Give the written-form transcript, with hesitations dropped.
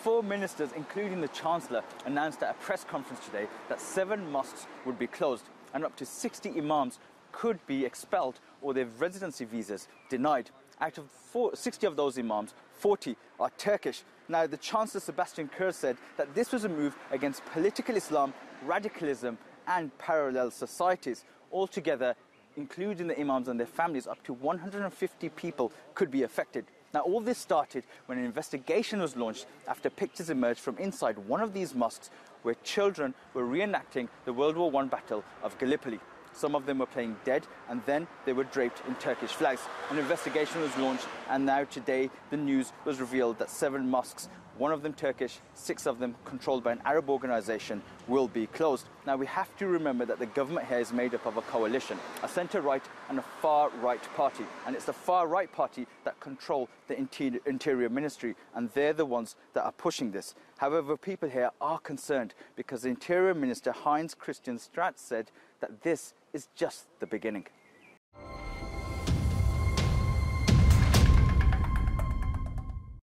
4 ministers, including the Chancellor, announced at a press conference today that 7 mosques would be closed and up to 60 imams could be expelled or their residency visas denied. Out of 60 of those imams, 40 are Turkish. Now, the Chancellor Sebastian Kurz said that this was a move against political Islam, radicalism and parallel societies. Altogether, including the imams and their families, up to 150 people could be affected. Now, all this started when an investigation was launched after pictures emerged from inside one of these mosques where children were reenacting the World War I Battle of Gallipoli. Some of them were playing dead, and then they were draped in Turkish flags. An investigation was launched, and now today the news was revealed that 7 mosques, one of them Turkish, 6 of them controlled by an Arab organization, will be closed. Now, we have to remember that the government here is made up of a coalition, a centre-right and a far-right party. And it's the far-right party that control the Interior Ministry, and they're the ones that are pushing this. However, people here are concerned because the Interior Minister Heinz Christian Straat said that this is just the beginning.